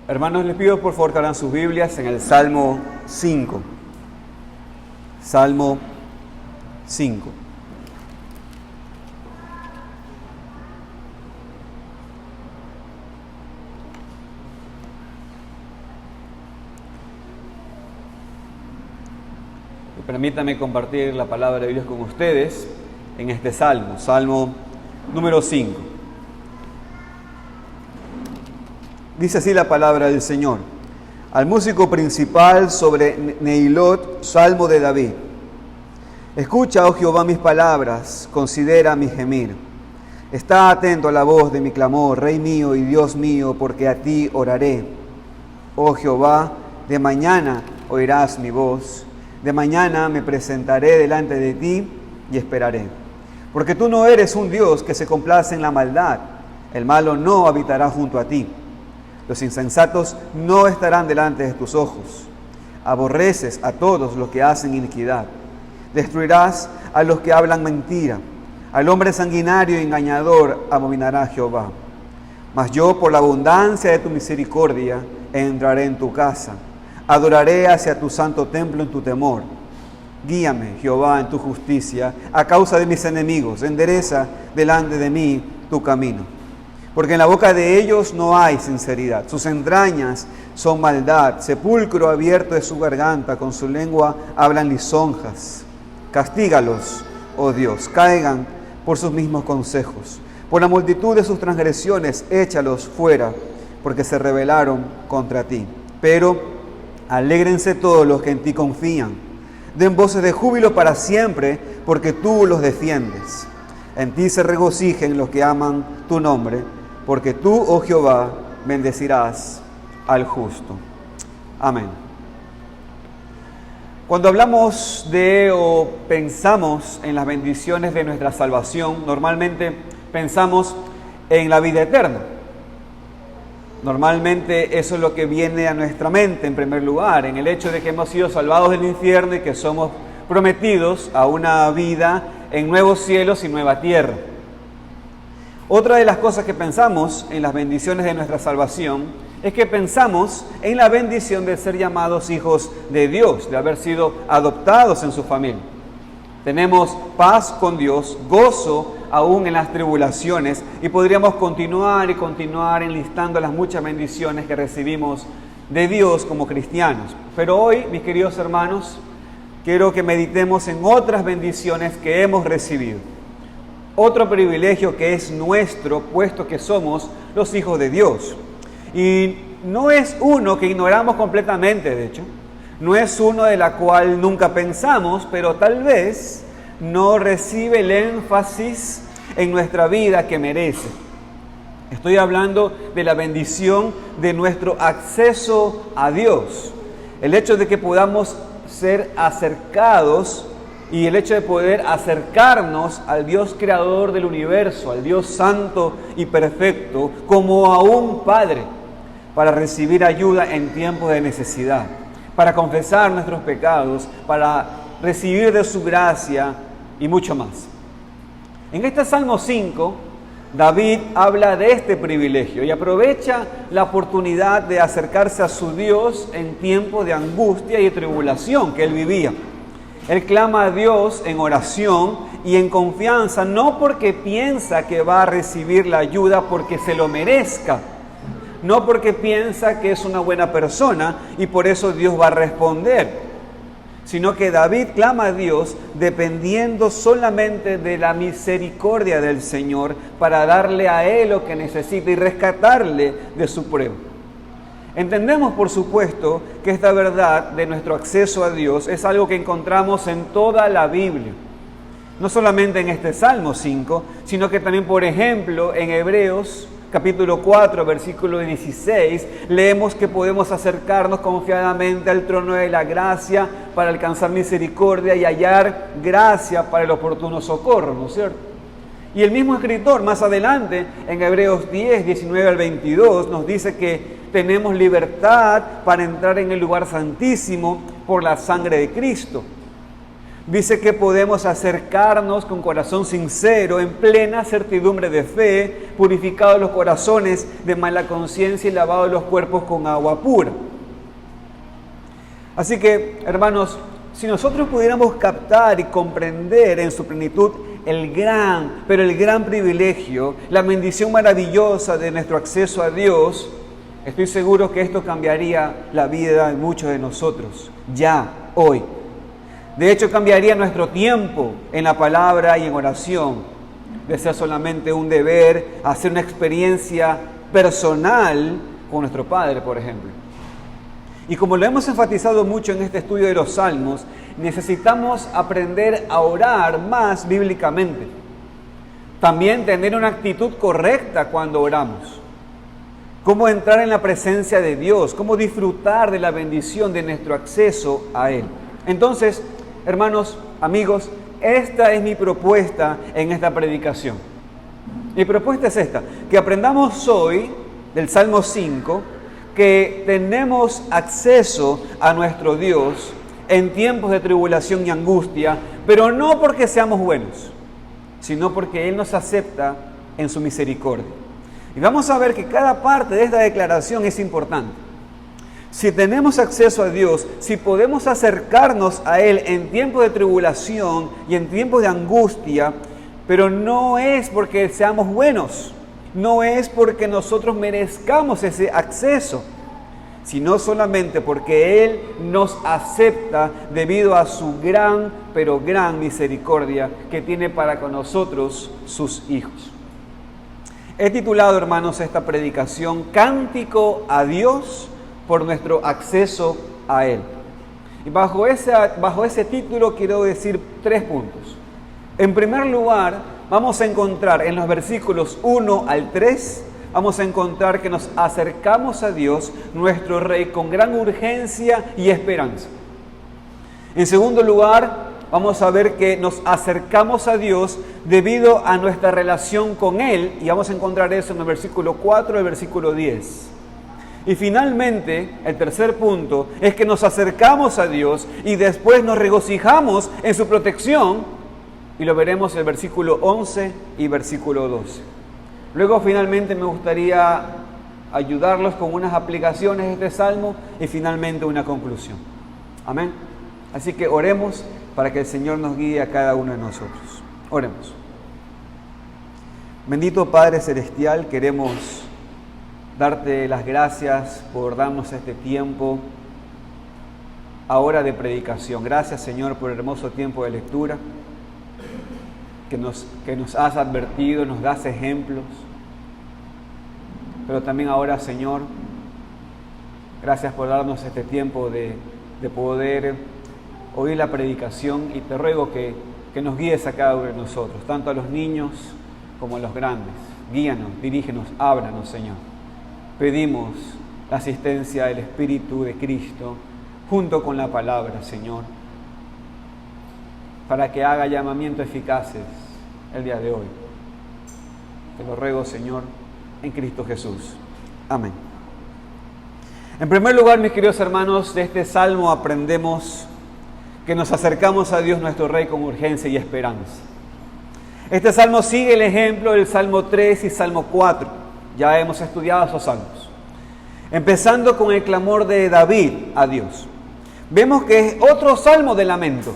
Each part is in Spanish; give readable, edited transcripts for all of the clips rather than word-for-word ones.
Hermanos, les pido por favor que abran sus Biblias en el Salmo 5. Salmo 5. Permítanme compartir la palabra de Dios con ustedes en este Salmo, Salmo número 5. Dice así la palabra del Señor: al músico principal sobre Neilot, Salmo de David. Escucha, oh Jehová, mis palabras, considera mi gemir. Está atento a la voz de mi clamor, Rey mío y Dios mío, porque a ti oraré. Oh Jehová, de mañana oirás mi voz. De mañana me presentaré delante de ti y esperaré. Porque tú no eres un Dios que se complace en la maldad. El malo no habitará junto a ti. Los insensatos no estarán delante de tus ojos. Aborreces a todos los que hacen iniquidad. Destruirás a los que hablan mentira. Al hombre sanguinario y engañador abominará Jehová. Mas yo, por la abundancia de tu misericordia, entraré en tu casa. Adoraré hacia tu santo templo en tu temor. Guíame, Jehová, en tu justicia, a causa de mis enemigos. Endereza delante de mí tu camino. Porque en la boca de ellos no hay sinceridad. Sus entrañas son maldad. Sepulcro abierto es su garganta. Con su lengua hablan lisonjas. Castígalos, oh Dios. Caigan por sus mismos consejos. Por la multitud de sus transgresiones, échalos fuera, porque se rebelaron contra ti. Pero alégrense todos los que en ti confían. Den voces de júbilo para siempre, porque tú los defiendes. En ti se regocijen los que aman tu nombre, porque tú, oh Jehová, bendecirás al justo. Amén. Cuando hablamos de o pensamos en las bendiciones de nuestra salvación, normalmente pensamos en la vida eterna. Normalmente eso es lo que viene a nuestra mente en primer lugar, en el hecho de que hemos sido salvados del infierno y que somos prometidos a una vida en nuevos cielos y nueva tierra. Otra de las cosas que pensamos en las bendiciones de nuestra salvación es que pensamos en la bendición de ser llamados hijos de Dios, de haber sido adoptados en su familia. Tenemos paz con Dios, gozo aún en las tribulaciones, y podríamos continuar enlistando las muchas bendiciones que recibimos de Dios como cristianos. Pero hoy, mis queridos hermanos, quiero que meditemos en otras bendiciones que hemos recibido. Otro privilegio que es nuestro, puesto que somos los hijos de Dios. Y no es uno que ignoramos completamente, de hecho. No es uno de la cual nunca pensamos, pero tal vez no recibe el énfasis en nuestra vida que merece. Estoy hablando de la bendición de nuestro acceso a Dios. El hecho de que podamos ser acercados y el hecho de poder acercarnos al Dios creador del universo, al Dios santo y perfecto, como a un Padre, para recibir ayuda en tiempos de necesidad, para confesar nuestros pecados, para recibir de su gracia y mucho más. En este Salmo 5, David habla de este privilegio y aprovecha la oportunidad de acercarse a su Dios en tiempos de angustia y tribulación que él vivía. Él clama a Dios en oración y en confianza, no porque piensa que va a recibir la ayuda porque se lo merezca, no porque piensa que es una buena persona y por eso Dios va a responder, sino que David clama a Dios dependiendo solamente de la misericordia del Señor para darle a él lo que necesita y rescatarle de su prueba. Entendemos, por supuesto, que esta verdad de nuestro acceso a Dios es algo que encontramos en toda la Biblia. No solamente en este Salmo 5, sino que también, por ejemplo, en Hebreos capítulo 4, versículo 16, leemos que podemos acercarnos confiadamente al trono de la gracia para alcanzar misericordia y hallar gracia para el oportuno socorro, ¿no es cierto? Y el mismo escritor, más adelante, en Hebreos 10, 19 al 22, nos dice que tenemos libertad para entrar en el lugar santísimo por la sangre de Cristo. Dice que podemos acercarnos con corazón sincero, en plena certidumbre de fe, purificados los corazones de mala conciencia y lavados los cuerpos con agua pura. Así que, hermanos, si nosotros pudiéramos captar y comprender en su plenitud el gran privilegio, la bendición maravillosa de nuestro acceso a Dios, estoy seguro que esto cambiaría la vida de muchos de nosotros, ya, hoy. De hecho, cambiaría nuestro tiempo en la palabra y en oración, de ser solamente un deber, a hacer una experiencia personal con nuestro Padre, por ejemplo. Y como lo hemos enfatizado mucho en este estudio de los Salmos, necesitamos aprender a orar más bíblicamente. También tener una actitud correcta cuando oramos. Cómo entrar en la presencia de Dios, cómo disfrutar de la bendición de nuestro acceso a Él. Entonces, hermanos, amigos, esta es mi propuesta en esta predicación. Mi propuesta es esta, que aprendamos hoy del Salmo 5, que tenemos acceso a nuestro Dios en tiempos de tribulación y angustia, pero no porque seamos buenos, sino porque Él nos acepta en su misericordia. Y vamos a ver que cada parte de esta declaración es importante. Si tenemos acceso a Dios, si podemos acercarnos a Él en tiempos de tribulación y en tiempos de angustia, pero no es porque seamos buenos, no es porque nosotros merezcamos ese acceso, sino solamente porque Él nos acepta debido a su gran, pero gran misericordia que tiene para con nosotros, sus hijos. He titulado, hermanos, esta predicación, Cántico a Dios por nuestro acceso a Él. Y bajo ese título quiero decir 3 puntos. En primer lugar, vamos a encontrar en los versículos 1 al 3, vamos a encontrar que nos acercamos a Dios, nuestro Rey, con gran urgencia y esperanza. En segundo lugar, vamos a ver que nos acercamos a Dios debido a nuestra relación con Él, y vamos a encontrar eso en el versículo 4 y el versículo 10. Y finalmente, el tercer punto es que nos acercamos a Dios y después nos regocijamos en su protección, y lo veremos en el versículo 11 y versículo 12. Luego, finalmente, me gustaría ayudarlos con unas aplicaciones de este salmo y finalmente una conclusión. Amén. Así que oremos para que el Señor nos guíe a cada uno de nosotros. Oremos. Bendito Padre Celestial, queremos darte las gracias por darnos este tiempo ahora de predicación. Gracias, Señor, por el hermoso tiempo de lectura que nos has advertido, nos das ejemplos. Pero también ahora, Señor, gracias por darnos este tiempo de poder oír la predicación, y te ruego que nos guíes a cada uno de nosotros, tanto a los niños como a los grandes. Guíanos, dirígenos, ábranos, Señor. Pedimos la asistencia del Espíritu de Cristo junto con la palabra, Señor, para que haga llamamientos eficaces el día de hoy. Te lo ruego, Señor, en Cristo Jesús. Amén. En primer lugar, mis queridos hermanos, de este salmo aprendemos que nos acercamos a Dios nuestro Rey con urgencia y esperanza. Este salmo sigue el ejemplo del Salmo 3 y Salmo 4. Ya hemos estudiado esos salmos. Empezando con el clamor de David a Dios. Vemos que es otro salmo de lamento.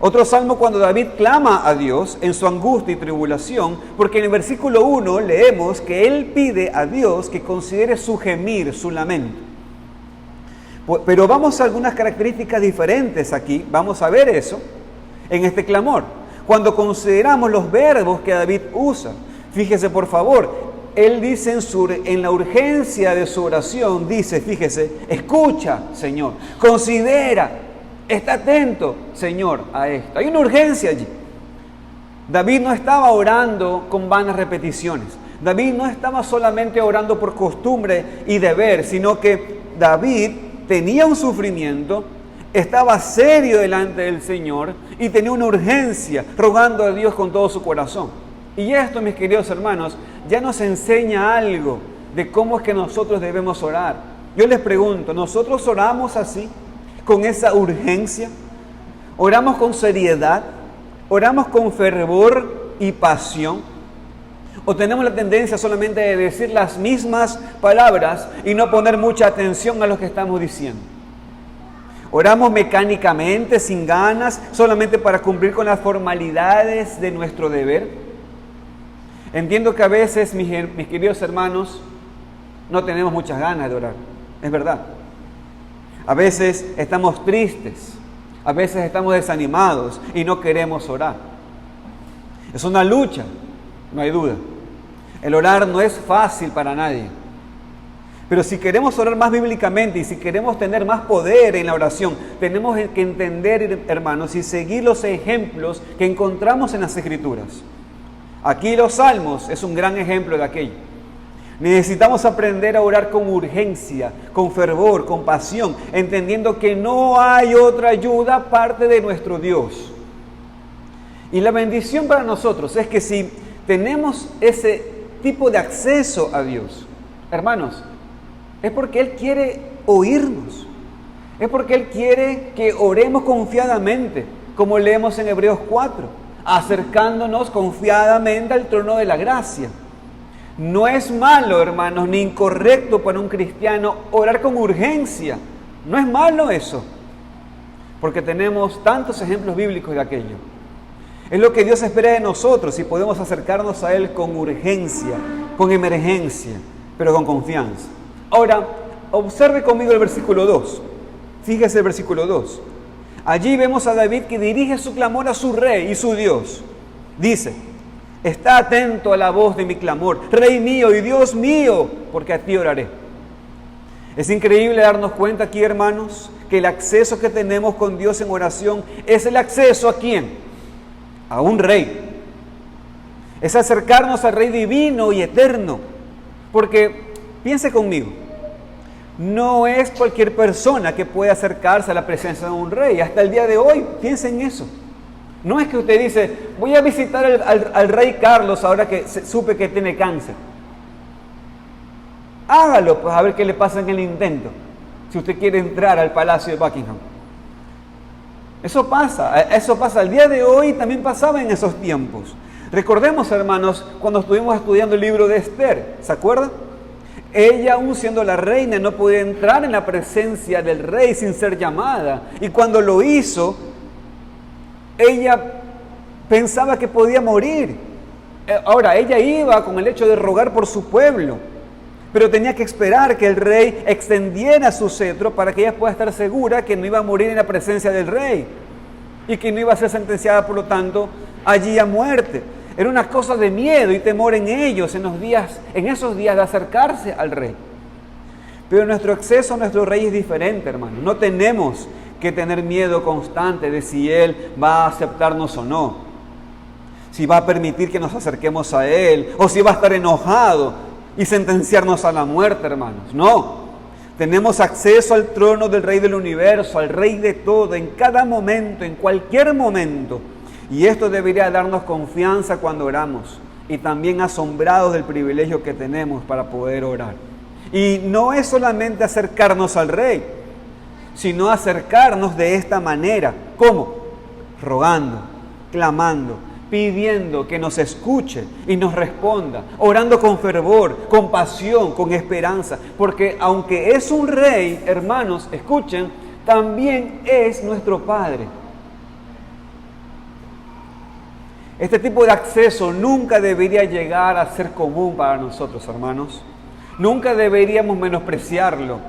Otro salmo cuando David clama a Dios en su angustia y tribulación, porque en el versículo 1 leemos que él pide a Dios que considere su gemir, su lamento. Pero vamos a algunas características diferentes aquí, vamos a ver eso en este clamor. Cuando consideramos los verbos que David usa, fíjese por favor, él dice en la urgencia de su oración, dice, fíjese, escucha, Señor, considera, está atento, Señor, a esto. Hay una urgencia allí. David no estaba orando con vanas repeticiones. David no estaba solamente orando por costumbre y deber, sino que David tenía un sufrimiento, estaba serio delante del Señor y tenía una urgencia, rogando a Dios con todo su corazón. Y esto, mis queridos hermanos, ya nos enseña algo de cómo es que nosotros debemos orar. Yo les pregunto, ¿nosotros oramos así? ¿Con esa urgencia? ¿Oramos con seriedad? ¿Oramos con fervor y pasión? ¿O tenemos la tendencia solamente de decir las mismas palabras y no poner mucha atención a lo que estamos diciendo? ¿Oramos mecánicamente, sin ganas, solamente para cumplir con las formalidades de nuestro deber? Entiendo que a veces, mis queridos hermanos, no tenemos muchas ganas de orar. Es verdad. A veces estamos tristes. A veces estamos desanimados y no queremos orar. Es una lucha, no hay duda. El orar no es fácil para nadie. Pero si queremos orar más bíblicamente y si queremos tener más poder en la oración, tenemos que entender, hermanos, y seguir los ejemplos que encontramos en las Escrituras. Aquí los Salmos es un gran ejemplo de aquello. Necesitamos aprender a orar con urgencia, con fervor, con pasión, entendiendo que no hay otra ayuda aparte de nuestro Dios. Y la bendición para nosotros es que si tenemos ese tipo de acceso a Dios, hermanos, es porque Él quiere oírnos. Es porque Él quiere que oremos confiadamente, como leemos en Hebreos 4, acercándonos confiadamente al trono de la gracia. No es malo, hermanos, ni incorrecto para un cristiano orar con urgencia. No es malo eso, porque tenemos tantos ejemplos bíblicos de aquello. Es lo que Dios espera de nosotros y podemos acercarnos a Él con urgencia, con emergencia, pero con confianza. Ahora, observe conmigo el versículo 2. Fíjese el versículo 2. Allí vemos a David que dirige su clamor a su rey y su Dios. Dice: está atento a la voz de mi clamor, Rey mío y Dios mío, porque a ti oraré. Es increíble darnos cuenta aquí, hermanos, que el acceso que tenemos con Dios en oración es el acceso ¿a quién? A un rey. Es acercarnos al Rey divino y eterno. Porque, piense conmigo, no es cualquier persona que puede acercarse a la presencia de un rey. Hasta el día de hoy, piense en eso. No es que usted dice, voy a visitar al rey Carlos ahora que supe que tiene cáncer. Hágalo, pues a ver qué le pasa en el intento, si usted quiere entrar al palacio de Buckingham. Eso pasa al día de hoy, también pasaba en esos tiempos. Recordemos, hermanos, cuando estuvimos estudiando el libro de Esther, ¿se acuerdan? Ella, aún siendo la reina, no podía entrar en la presencia del rey sin ser llamada. Y cuando lo hizo, ella pensaba que podía morir. Ahora, ella iba con el hecho de rogar por su pueblo, pero tenía que esperar que el rey extendiera su cetro para que ella pueda estar segura que no iba a morir en la presencia del rey y que no iba a ser sentenciada, por lo tanto, allí a muerte. Era una cosa de miedo y temor en ellos en esos días de acercarse al rey. Pero nuestro acceso a nuestro rey es diferente, hermano. No tenemos que tener miedo constante de si Él va a aceptarnos o no, si va a permitir que nos acerquemos a Él, o si va a estar enojado y sentenciarnos a la muerte, hermanos. No, tenemos acceso al trono del Rey del universo, al Rey de todo, en cada momento, en cualquier momento. Y esto debería darnos confianza cuando oramos, y también asombrados del privilegio que tenemos para poder orar. Y no es solamente acercarnos al Rey, sino acercarnos de esta manera. ¿Cómo? Rogando, clamando, pidiendo que nos escuche y nos responda, orando con fervor, con pasión, con esperanza. Porque aunque es un rey, hermanos, escuchen, también es nuestro Padre. Este tipo de acceso nunca debería llegar a ser común para nosotros, hermanos. Nunca deberíamos menospreciarlo,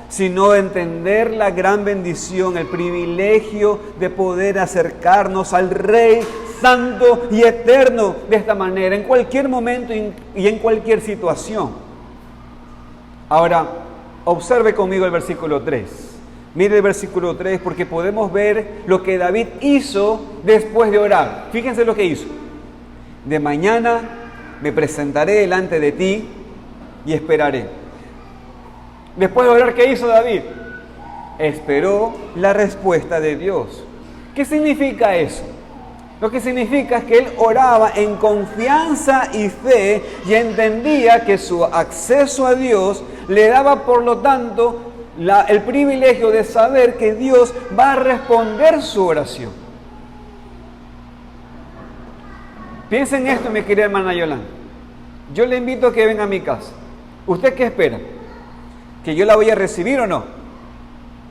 sino entender la gran bendición, el privilegio de poder acercarnos al Rey Santo y Eterno de esta manera, en cualquier momento y en cualquier situación. Ahora, observe conmigo el versículo 3. Mire el versículo 3, porque podemos ver lo que David hizo después de orar. Fíjense lo que hizo. De mañana me presentaré delante de ti y esperaré. Después de orar, ¿qué hizo David? Esperó la respuesta de Dios. ¿Qué significa eso? Lo que significa es que él oraba en confianza y fe y entendía que su acceso a Dios le daba, por lo tanto, el privilegio de saber que Dios va a responder su oración. Piensa en esto, mi querida hermana Yolanda. Yo le invito a que venga a mi casa. ¿Usted qué espera? ¿Que yo la voy a recibir o no?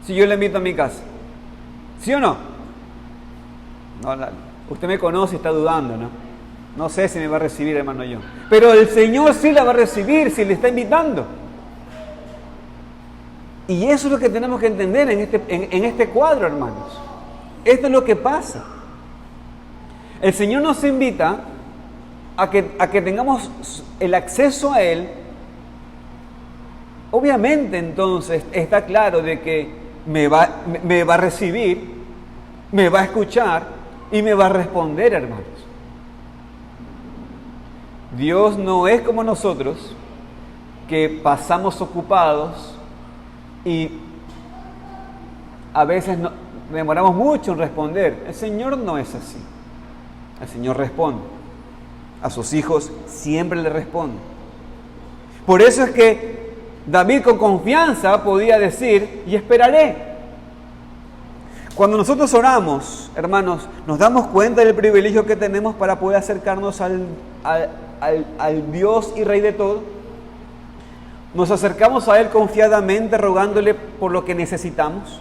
Si yo le invito a mi casa. ¿Sí o no? No, usted me conoce y está dudando, ¿no? No sé si me va a recibir, hermano yo. Pero el Señor sí la va a recibir si le está invitando. Y eso es lo que tenemos que entender en este cuadro, hermanos. Esto es lo que pasa. El Señor nos invita a que tengamos el acceso a Él. Obviamente, entonces, está claro de que me va a recibir, me va a escuchar y me va a responder, hermanos. Dios no es como nosotros, que pasamos ocupados y a veces demoramos mucho en responder. El Señor no es así. El Señor responde. A sus hijos siempre le responde. Por eso es que David con confianza podía decir, y esperaré. Cuando nosotros oramos, hermanos, nos damos cuenta del privilegio que tenemos para poder acercarnos al Dios y Rey de todo. Nos acercamos a Él confiadamente, rogándole por lo que necesitamos.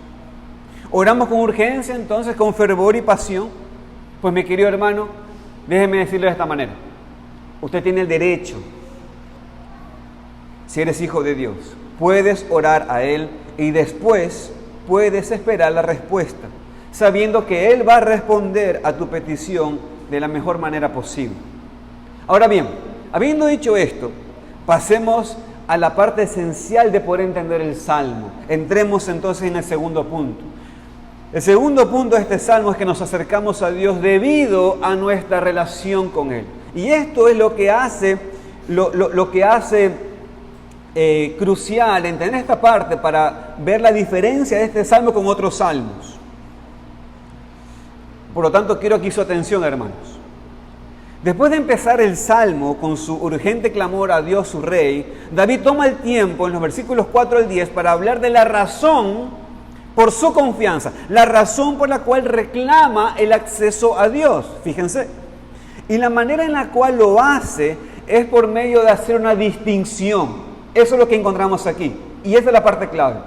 Oramos con urgencia, entonces, con fervor y pasión. Pues mi querido hermano, déjeme decirle de esta manera. Usted tiene el derecho, si eres hijo de Dios, puedes orar a Él y después puedes esperar la respuesta, sabiendo que Él va a responder a tu petición de la mejor manera posible. Ahora bien, habiendo dicho esto, pasemos a la parte esencial de poder entender el Salmo. Entremos entonces en el segundo punto. El segundo punto de este Salmo es que nos acercamos a Dios debido a nuestra relación con Él. Y esto es lo que hace, crucial entender esta parte para ver la diferencia de este Salmo con otros salmos. Por lo tanto, quiero aquí su atención, hermanos. Después de empezar el Salmo con su urgente clamor a Dios su Rey, David toma el tiempo en los versículos 4 al 10 para hablar de la razón por su confianza, la razón por la cual reclama el acceso a Dios. Fíjense. Y la manera en la cual lo hace es por medio de hacer una distinción. Eso es lo que encontramos aquí. Y esa es la parte clave.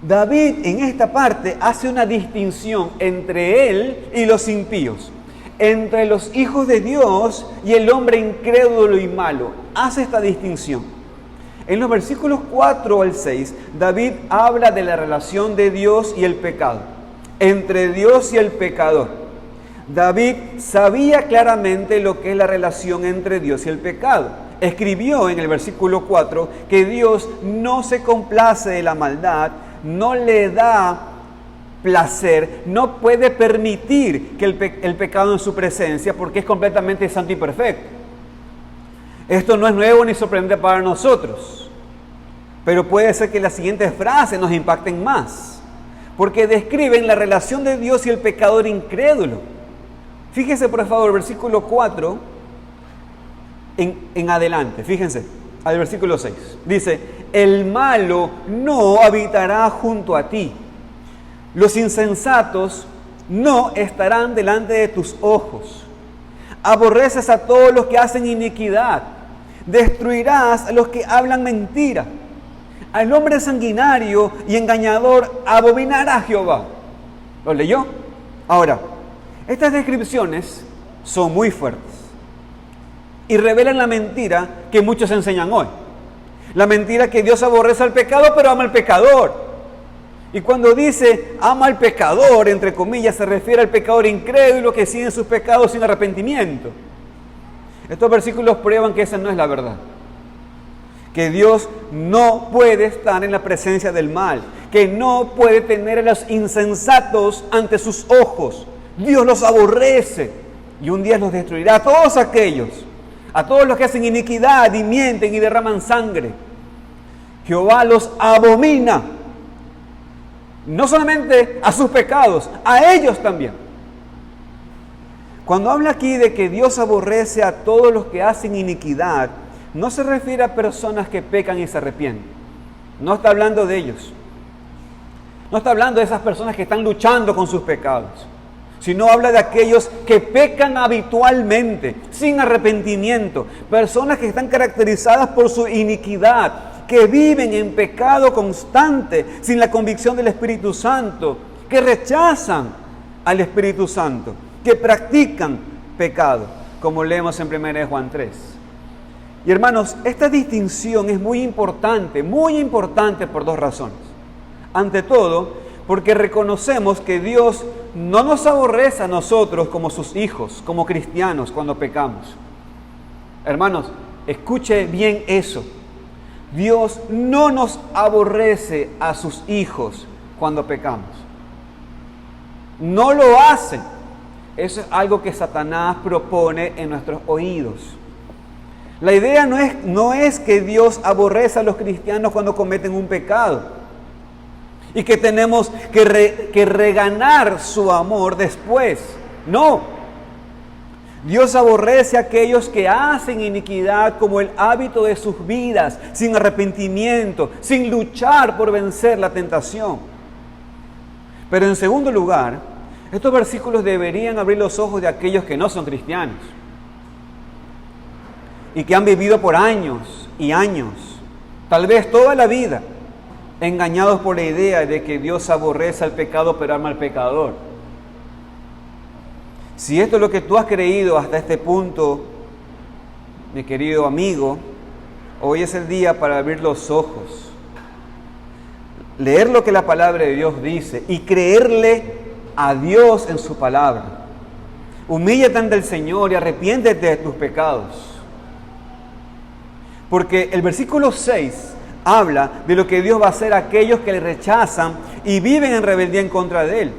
David en esta parte hace una distinción entre él y los impíos, entre los hijos de Dios y el hombre incrédulo y malo. Hace esta distinción. En los versículos 4 al 6, David habla de la relación de Dios y el pecado, entre Dios y el pecador. David sabía claramente lo que es la relación entre Dios y el pecado. Escribió en el versículo 4 que Dios no se complace de la maldad, no le da placer, no puede permitir que el pecado en su presencia, porque es completamente santo y perfecto. Esto no es nuevo ni sorprendente para nosotros, pero puede ser que las siguientes frases nos impacten más, porque describen la relación de Dios y el pecador incrédulo. Fíjense por favor, versículo 4 en adelante, fíjense, al versículo 6. Dice, el malo no habitará junto a ti, los insensatos no estarán delante de tus ojos. Aborreces a todos los que hacen iniquidad, destruirás a los que hablan mentira. Al hombre sanguinario y engañador abominará Jehová. ¿Lo leyó? Ahora, estas descripciones son muy fuertes y revelan la mentira que muchos enseñan hoy. La mentira que Dios aborrece al pecado, pero ama al pecador. Y cuando dice ama al pecador, entre comillas, se refiere al pecador incrédulo que sigue en sus pecados sin arrepentimiento. Estos versículos prueban que esa no es la verdad. Que Dios no puede estar en la presencia del mal, que no puede tener a los insensatos ante sus ojos. Dios los aborrece y un día los destruirá a todos aquellos, a todos los que hacen iniquidad y mienten y derraman sangre. Jehová los abomina, no solamente a sus pecados, a ellos también. Cuando habla aquí de que Dios aborrece a todos los que hacen iniquidad, no se refiere a personas que pecan y se arrepienten. No está hablando de ellos. No está hablando de esas personas que están luchando con sus pecados. sino habla de aquellos que pecan habitualmente, sin arrepentimiento, personas que están caracterizadas por su iniquidad, que viven en pecado constante, sin la convicción del Espíritu Santo, que rechazan al Espíritu Santo, que practican pecado, como leemos en 1 Juan 3. Y hermanos, esta distinción es muy importante por dos razones. Ante todo, porque reconocemos que Dios no nos aborrece a nosotros como sus hijos, como cristianos, cuando pecamos. Hermanos, escuche bien eso. Dios no nos aborrece a sus hijos cuando pecamos. No lo hace. Eso es algo que Satanás propone en nuestros oídos. La idea no es que Dios aborrece a los cristianos cuando cometen un pecado y que tenemos que reganar su amor después. No. Dios aborrece a aquellos que hacen iniquidad como el hábito de sus vidas, sin arrepentimiento, sin luchar por vencer la tentación. Pero en segundo lugar, estos versículos deberían abrir los ojos de aquellos que no son cristianos y que han vivido por años y años, tal vez toda la vida, engañados por la idea de que Dios aborrece al pecado pero ama al pecador. Si esto es lo que tú has creído hasta este punto, mi querido amigo, hoy es el día para abrir los ojos, leer lo que la palabra de Dios dice y creerle a Dios en su palabra. Humíllate ante el Señor y arrepiéntete de tus pecados. Porque el versículo 6 habla de lo que Dios va a hacer a aquellos que le rechazan y viven en rebeldía en contra de Él.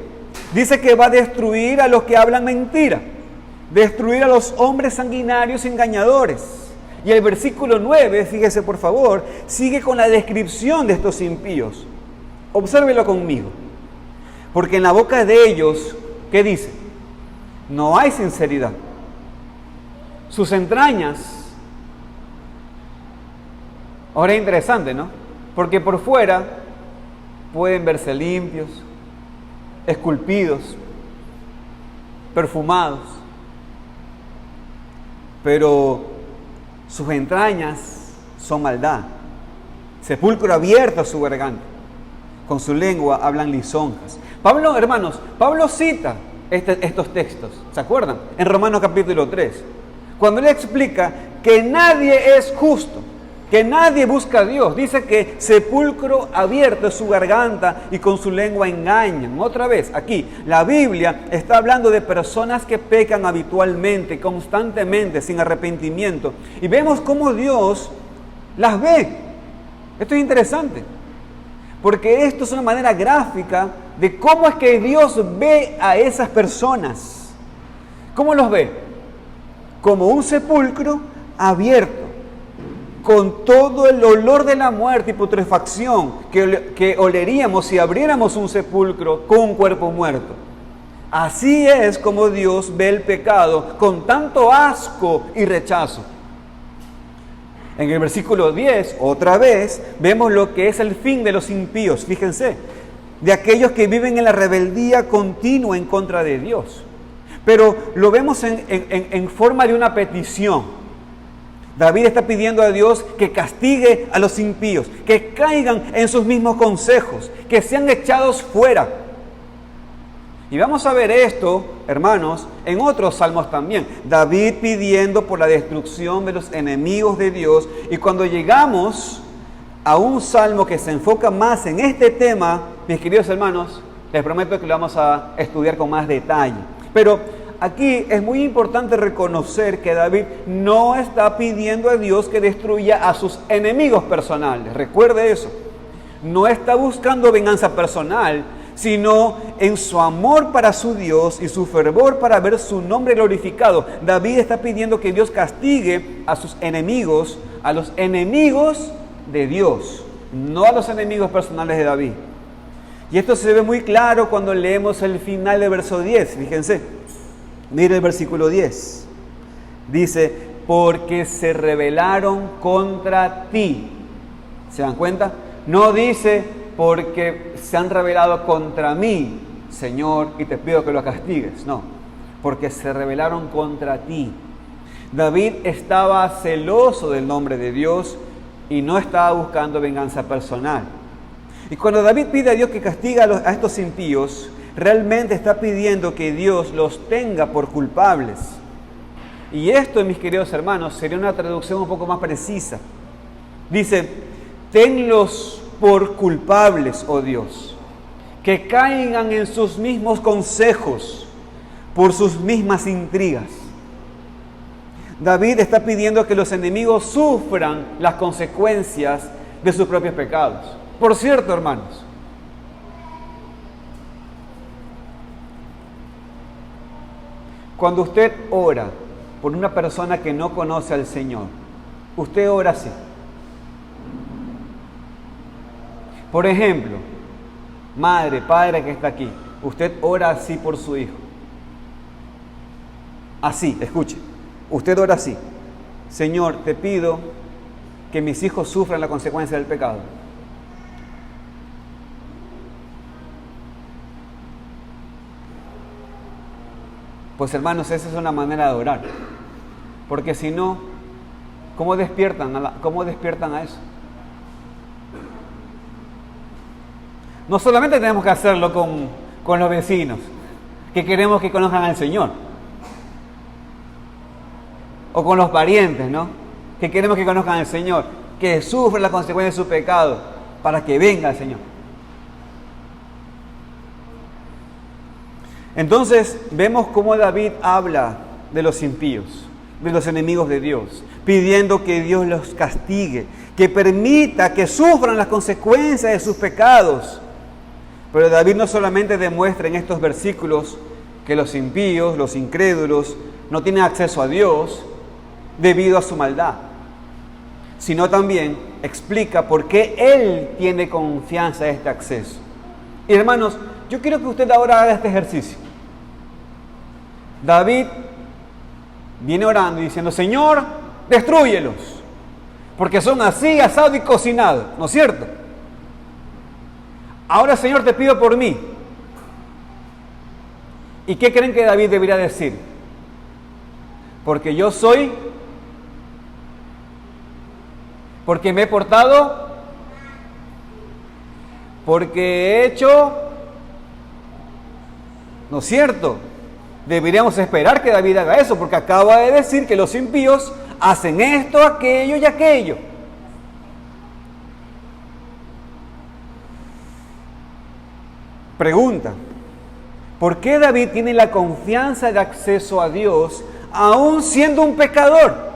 Dice que va a destruir a los que hablan mentira, destruir a los hombres sanguinarios y engañadores. Y el versículo 9, fíjese por favor, sigue con la descripción de estos impíos. Obsérvelo conmigo. Porque en la boca de ellos, ¿qué dice? No hay sinceridad. Sus entrañas. Ahora es interesante, ¿no? Porque por fuera pueden verse limpios, esculpidos, perfumados, pero sus entrañas son maldad. Sepulcro abierto a su garganta, con su lengua hablan lisonjas. Pablo, hermanos, Pablo cita estos textos, ¿se acuerdan? En Romanos capítulo 3, cuando él explica que nadie es justo, que nadie busca a Dios. Dice que sepulcro abierto es su garganta y con su lengua engañan. Otra vez, aquí, la Biblia está hablando de personas que pecan habitualmente, constantemente, sin arrepentimiento. Y vemos cómo Dios las ve. Esto es interesante, porque esto es una manera gráfica de cómo es que Dios ve a esas personas. ¿Cómo los ve? Como un sepulcro abierto, con todo el olor de la muerte y putrefacción que oleríamos si abriéramos un sepulcro con un cuerpo muerto. Así es como Dios ve el pecado, con tanto asco y rechazo. En el versículo 10, otra vez, vemos lo que es el fin de los impíos. Fíjense, de aquellos que viven en la rebeldía continua en contra de Dios. Pero lo vemos en forma de una petición. David está pidiendo a Dios que castigue a los impíos, que caigan en sus mismos consejos, que sean echados fuera. Y vamos a ver esto, hermanos, en otros salmos también. David pidiendo por la destrucción de los enemigos de Dios. Y cuando llegamos a un salmo que se enfoca más en este tema, mis queridos hermanos, les prometo que lo vamos a estudiar con más detalle. Pero aquí es muy importante reconocer que David no está pidiendo a Dios que destruya a sus enemigos personales. Recuerde eso. No está buscando venganza personal, sino en su amor para su Dios y su fervor para ver su nombre glorificado. David está pidiendo que Dios castigue a sus enemigos, a los enemigos de Dios, no a los enemigos personales de David. Y esto se ve muy claro cuando leemos el final del verso 10. Fíjense. Mire el versículo 10. Dice, porque se rebelaron contra ti. ¿Se dan cuenta? No dice porque se han rebelado contra mí, Señor, y te pido que lo castigues. No, porque se rebelaron contra ti. David estaba celoso del nombre de Dios y no estaba buscando venganza personal. Y cuando David pide a Dios que castigue a estos impíos, realmente está pidiendo que Dios los tenga por culpables. Y esto, mis queridos hermanos, sería una traducción un poco más precisa. Dice, tenlos por culpables, oh Dios, que caigan en sus mismos consejos, por sus mismas intrigas. David está pidiendo que los enemigos sufran las consecuencias de sus propios pecados. Por cierto, hermanos, cuando usted ora por una persona que no conoce al Señor, usted ora así. Por ejemplo, madre, padre que está aquí, usted ora así por su hijo. Así, escuche. Usted ora así: Señor, te pido que mis hijos sufran la consecuencia del pecado. Pues hermanos, esa es una manera de orar. Porque si no, ¿cómo despiertan a eso? No solamente tenemos que hacerlo con los vecinos, que queremos que conozcan al Señor. O con los parientes, ¿no? Que queremos que conozcan al Señor, que sufren las consecuencias de su pecado, para que venga el Señor. Entonces, vemos cómo David habla de los impíos, de los enemigos de Dios, pidiendo que Dios los castigue, que permita que sufran las consecuencias de sus pecados. Pero David no solamente demuestra en estos versículos que los impíos, los incrédulos, no tienen acceso a Dios debido a su maldad, sino también explica por qué Él tiene confianza en este acceso. Y hermanos, yo quiero que usted ahora haga este ejercicio. David viene orando y diciendo, Señor, destrúyelos, porque son así, asado y cocinado, ¿no es cierto? Ahora, Señor, te pido por mí. ¿Y qué creen que David debería decir? Porque yo soy, porque me he portado, porque he hecho, ¿no es cierto? Deberíamos esperar que David haga eso, porque acaba de decir que los impíos hacen esto, aquello y aquello. Pregunta: ¿por qué David tiene la confianza de acceso a Dios aún siendo un pecador?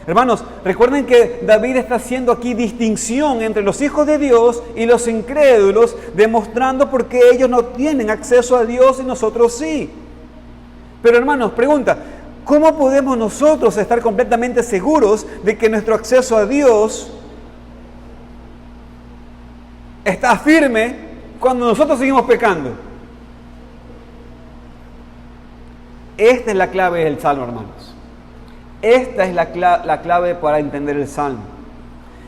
Hermanos, recuerden que David está haciendo aquí distinción entre los hijos de Dios y los incrédulos, demostrando por qué ellos no tienen acceso a Dios y nosotros sí. Pero hermanos, pregunta: ¿cómo podemos nosotros estar completamente seguros de que nuestro acceso a Dios está firme cuando nosotros seguimos pecando? Esta es la clave del Salmo, hermanos. Esta es la clave para entender el Salmo.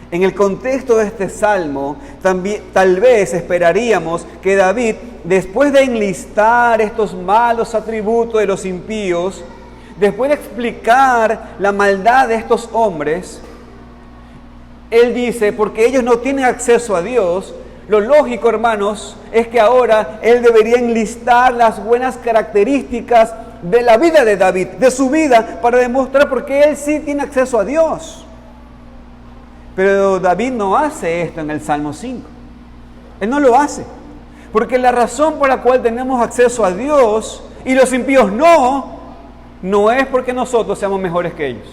En el contexto de este Salmo, también, tal vez esperaríamos que David, después de enlistar estos malos atributos de los impíos, después de explicar la maldad de estos hombres, él dice, porque ellos no tienen acceso a Dios, lo lógico, hermanos, es que ahora él debería enlistar las buenas características de la vida de David, de su vida, para demostrar por qué él sí tiene acceso a Dios. Pero David no hace esto en el Salmo 5. Él no lo hace. Porque la razón por la cual tenemos acceso a Dios y los impíos no es porque nosotros seamos mejores que ellos.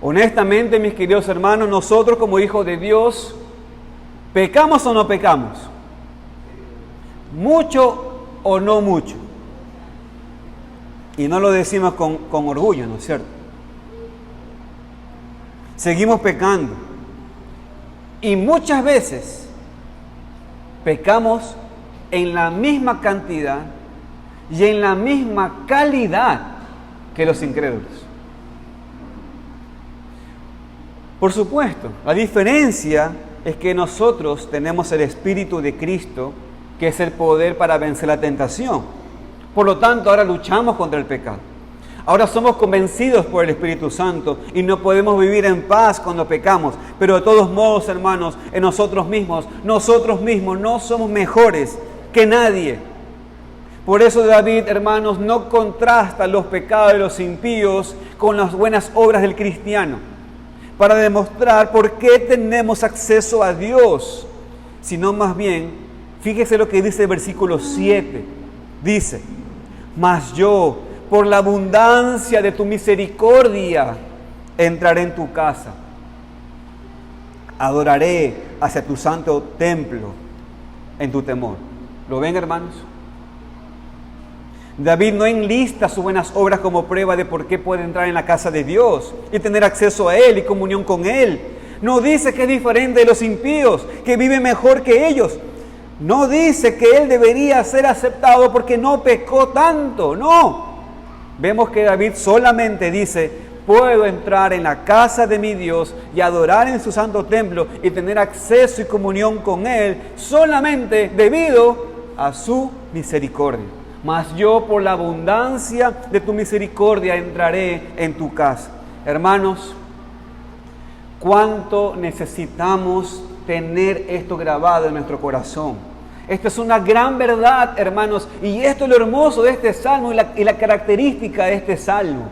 Honestamente, mis queridos hermanos, nosotros como hijos de Dios, ¿pecamos o no pecamos? ¿Mucho o no mucho? Y no lo decimos con orgullo, ¿no es cierto? Seguimos pecando. Y muchas veces pecamos en la misma cantidad y en la misma calidad que los incrédulos. Por supuesto, la diferencia es que nosotros tenemos el Espíritu de Cristo, que es el poder para vencer la tentación. Por lo tanto, ahora luchamos contra el pecado. Ahora somos convencidos por el Espíritu Santo y no podemos vivir en paz cuando pecamos. Pero de todos modos, hermanos, en nosotros mismos no somos mejores que nadie. Por eso David, hermanos, no contrasta los pecados de los impíos con las buenas obras del cristiano, para demostrar por qué tenemos acceso a Dios, sino más bien, fíjese lo que dice el versículo 7, dice: mas yo, por la abundancia de tu misericordia, entraré en tu casa, adoraré hacia tu santo templo en tu temor. ¿Lo ven, hermanos? David no enlista sus buenas obras como prueba de por qué puede entrar en la casa de Dios y tener acceso a Él y comunión con Él. No dice que es diferente de los impíos, que vive mejor que ellos. No dice que Él debería ser aceptado porque no pecó tanto. No. Vemos que David solamente dice: puedo entrar en la casa de mi Dios y adorar en su santo templo y tener acceso y comunión con Él solamente debido a su misericordia. Mas yo, por la abundancia de tu misericordia, entraré en tu casa. Hermanos, ¿cuánto necesitamos tener esto grabado en nuestro corazón? Esta es una gran verdad, hermanos, y esto es lo hermoso de este salmo y la característica de este salmo.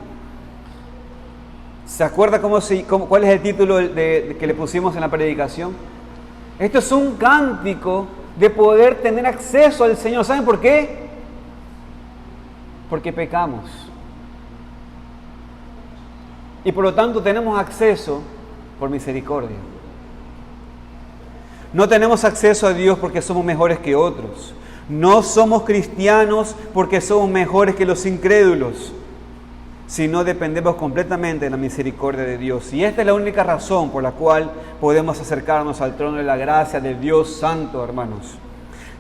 ¿Se acuerda cuál es el título que le pusimos en la predicación? Esto es un cántico de poder tener acceso al Señor. ¿Saben por qué? Porque pecamos. Y por lo tanto tenemos acceso por misericordia. No tenemos acceso a Dios porque somos mejores que otros. No somos cristianos porque somos mejores que los incrédulos, sino dependemos completamente de la misericordia de Dios. Y esta es la única razón por la cual podemos acercarnos al trono de la gracia de Dios Santo, hermanos.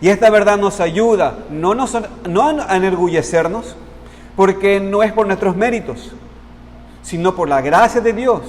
Y esta verdad nos ayuda no a enorgullecernos, porque no es por nuestros méritos, sino por la gracia de Dios.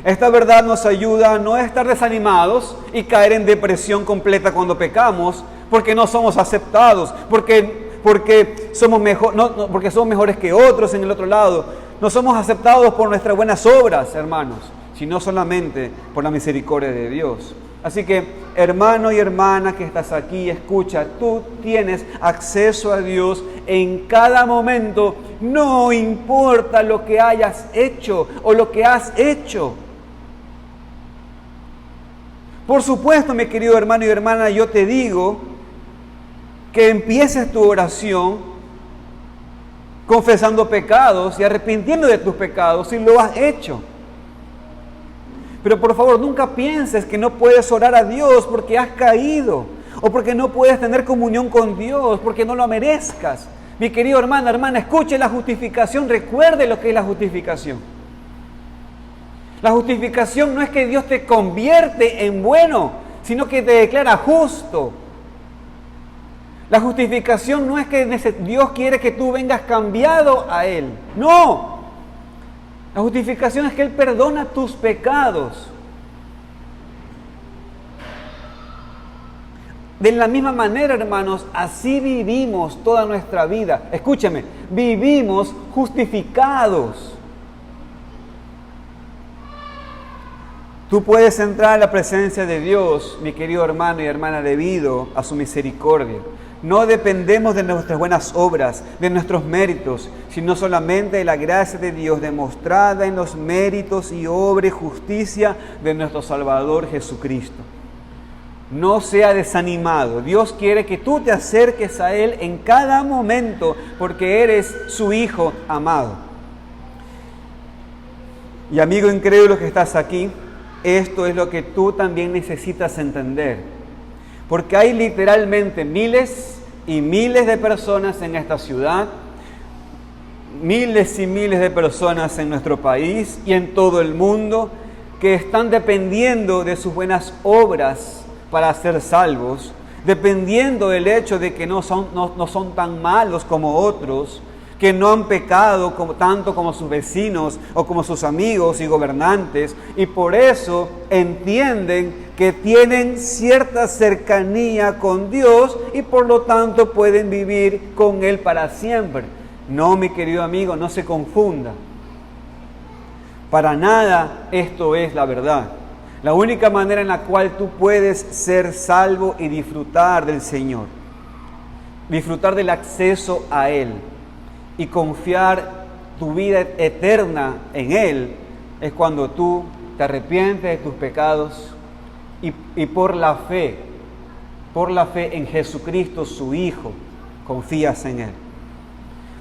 Esta verdad nos ayuda a no estar desanimados y caer en depresión completa cuando pecamos, porque no somos aceptados, porque somos mejores que otros en el otro lado. No somos aceptados por nuestras buenas obras, hermanos, sino solamente por la misericordia de Dios. Así que, hermano y hermana que estás aquí, escucha, tú tienes acceso a Dios en cada momento, no importa lo que hayas hecho o lo que has hecho. Por supuesto, mi querido hermano y hermana, yo te digo que empieces tu oración confesando pecados y arrepintiendo de tus pecados si lo has hecho. Pero por favor, nunca pienses que no puedes orar a Dios porque has caído o porque no puedes tener comunión con Dios, porque no lo merezcas. Mi querido hermana, escuche la justificación, recuerde lo que es la justificación. La justificación no es que Dios te convierte en bueno, sino que te declara justo. La justificación no es que Dios quiere que tú vengas cambiado a Él. No. La justificación es que Él perdona tus pecados. De la misma manera, hermanos, así vivimos toda nuestra vida. Escúcheme, vivimos justificados. Tú puedes entrar a la presencia de Dios, mi querido hermano y hermana, debido a su misericordia. No dependemos de nuestras buenas obras, de nuestros méritos, sino solamente de la gracia de Dios demostrada en los méritos y obra y justicia de nuestro Salvador Jesucristo. No sea desanimado. Dios quiere que tú te acerques a Él en cada momento porque eres su Hijo amado. Y amigo incrédulo que estás aquí, esto es lo que tú también necesitas entender. Porque hay literalmente miles y miles de personas en esta ciudad, miles y miles de personas en nuestro país y en todo el mundo que están dependiendo de sus buenas obras para ser salvos, dependiendo del hecho de que no son tan malos como otros, que no han pecado tanto como sus vecinos o como sus amigos y gobernantes, y por eso entienden que tienen cierta cercanía con Dios y por lo tanto pueden vivir con Él para siempre. No, mi querido amigo, no se confunda. Para nada esto es la verdad. La única manera en la cual tú puedes ser salvo y disfrutar del Señor, disfrutar del acceso a Él y confiar tu vida eterna en Él, es cuando tú te arrepientes de tus pecados y por la fe en Jesucristo, su Hijo, confías en Él.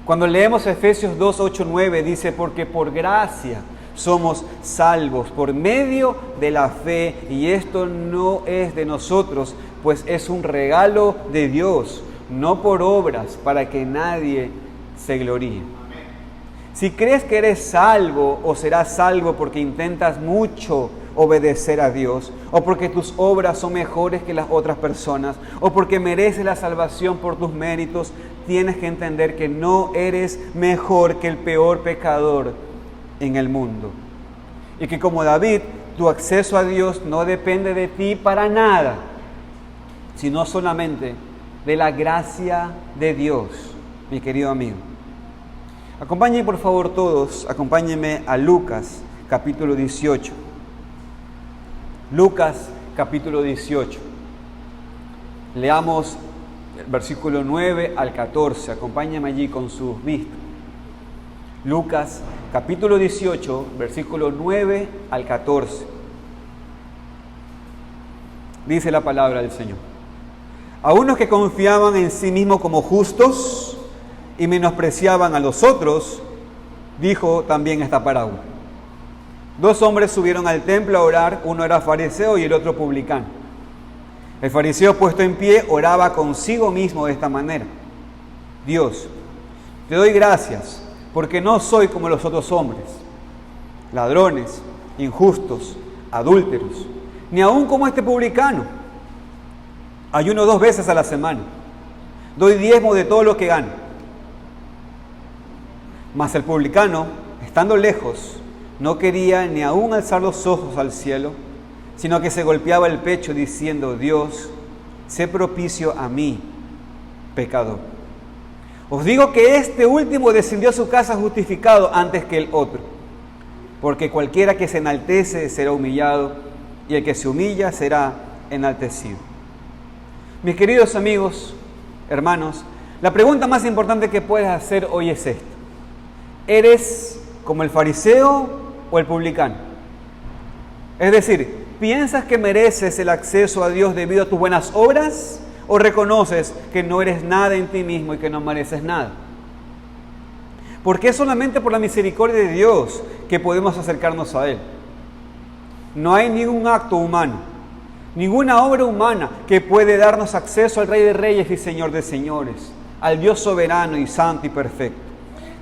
Cuando leemos Efesios 2, 8, 9, dice, porque por gracia somos salvos por medio de la fe, y esto no es de nosotros, pues es un regalo de Dios, no por obras, para que nadie se gloríe. Si crees que eres salvo o serás salvo porque intentas mucho obedecer a Dios, o porque tus obras son mejores que las otras personas, o porque mereces la salvación por tus méritos, tienes que entender que no eres mejor que el peor pecador en el mundo. Y que como David, tu acceso a Dios no depende de ti para nada, sino solamente de la gracia de Dios, mi querido amigo. Acompáñenme por favor todos, acompáñenme a Lucas capítulo 18. Lucas capítulo 18. Leamos el versículo 9 al 14. Acompáñenme allí con sus vistas. Lucas capítulo 18, versículo 9 al 14. Dice la palabra del Señor. A unos que confiaban en sí mismos como justos y menospreciaban a los otros, dijo también esta parábola. 2 hombres subieron al templo a orar, uno era fariseo y el otro publicano. El fariseo, puesto en pie, oraba consigo mismo de esta manera: Dios, te doy gracias, porque no soy como los otros hombres, ladrones, injustos, adúlteros, ni aun como este publicano. Ayuno 2 veces a la semana, doy diezmo de todo lo que gano. Mas el publicano, estando lejos, no quería ni aun alzar los ojos al cielo, sino que se golpeaba el pecho diciendo: Dios, sé propicio a mí, pecador. Os digo que este último descendió a su casa justificado antes que el otro, porque cualquiera que se enaltece será humillado, y el que se humilla será enaltecido. Mis queridos amigos, hermanos, la pregunta más importante que puedes hacer hoy es esta: ¿eres como el fariseo o el publicano? Es decir, ¿piensas que mereces el acceso a Dios debido a tus buenas obras? ¿O reconoces que no eres nada en ti mismo y que no mereces nada? Porque es solamente por la misericordia de Dios que podemos acercarnos a Él. No hay ningún acto humano, ninguna obra humana que puede darnos acceso al Rey de Reyes y Señor de Señores, al Dios soberano y santo y perfecto.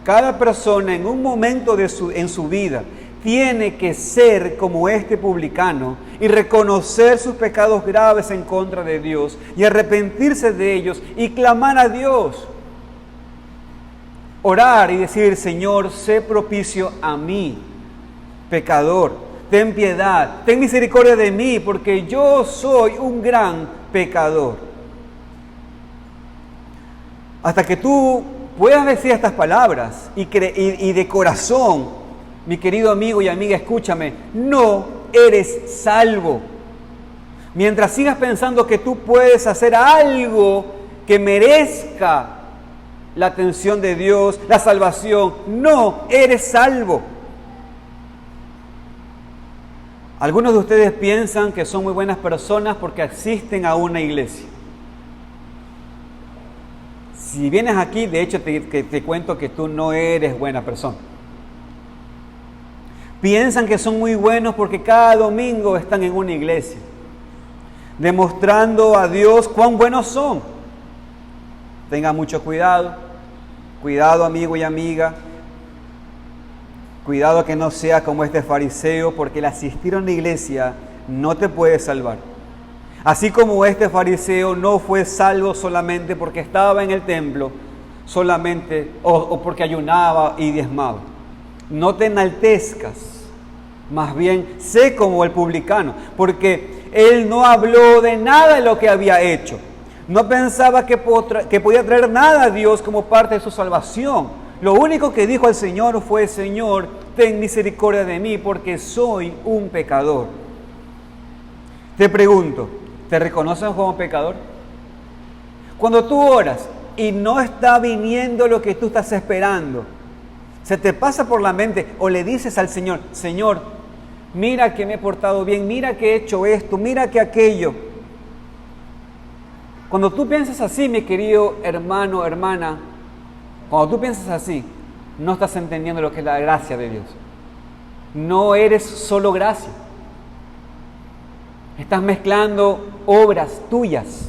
Cada persona en un momento en su vida tiene que ser como este publicano y reconocer sus pecados graves en contra de Dios y arrepentirse de ellos y clamar a Dios. Orar y decir: Señor, sé propicio a mí, pecador. Ten piedad, ten misericordia de mí, porque yo soy un gran pecador. Hasta que tú puedas decir estas palabras y de corazón, mi querido amigo y amiga, escúchame, no eres salvo. Mientras sigas pensando que tú puedes hacer algo que merezca la atención de Dios, la salvación, no eres salvo. Algunos de ustedes piensan que son muy buenas personas porque asisten a una iglesia. Si vienes aquí, de hecho te cuento que tú no eres buena persona. Piensan que son muy buenos porque cada domingo están en una iglesia, demostrando a Dios cuán buenos son. Tenga mucho cuidado, amigo y amiga. Cuidado que no sea como este fariseo, porque el asistir a una iglesia no te puede salvar. Así como este fariseo no fue salvo solamente porque estaba en el templo, solamente, o porque ayunaba y diezmaba. No te enaltezcas, más bien sé como el publicano, porque él no habló de nada de lo que había hecho. No pensaba que podía traer nada a Dios como parte de su salvación. Lo único que dijo al Señor fue: Señor, ten misericordia de mí, porque soy un pecador. Te pregunto, ¿te reconoces como pecador? Cuando tú oras y no está viniendo lo que tú estás esperando, se te pasa por la mente o le dices al Señor: Señor, mira que me he portado bien, mira que he hecho esto, mira que aquello. Cuando tú piensas así, mi querido hermano, hermana, cuando tú piensas así, no estás entendiendo lo que es la gracia de Dios. No eres solo gracia. Estás mezclando obras tuyas.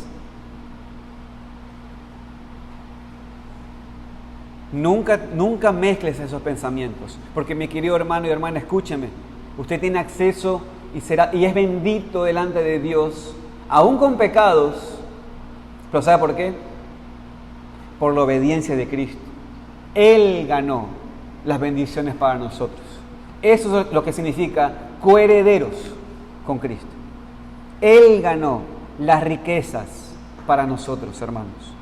Nunca mezcles esos pensamientos. Porque mi querido hermano y hermana, escúcheme. Usted tiene acceso y es bendito delante de Dios, aún con pecados. ¿Pero sabe por qué? Por la obediencia de Cristo. Él ganó las bendiciones para nosotros. Eso es lo que significa coherederos con Cristo. Él ganó las riquezas para nosotros, hermanos.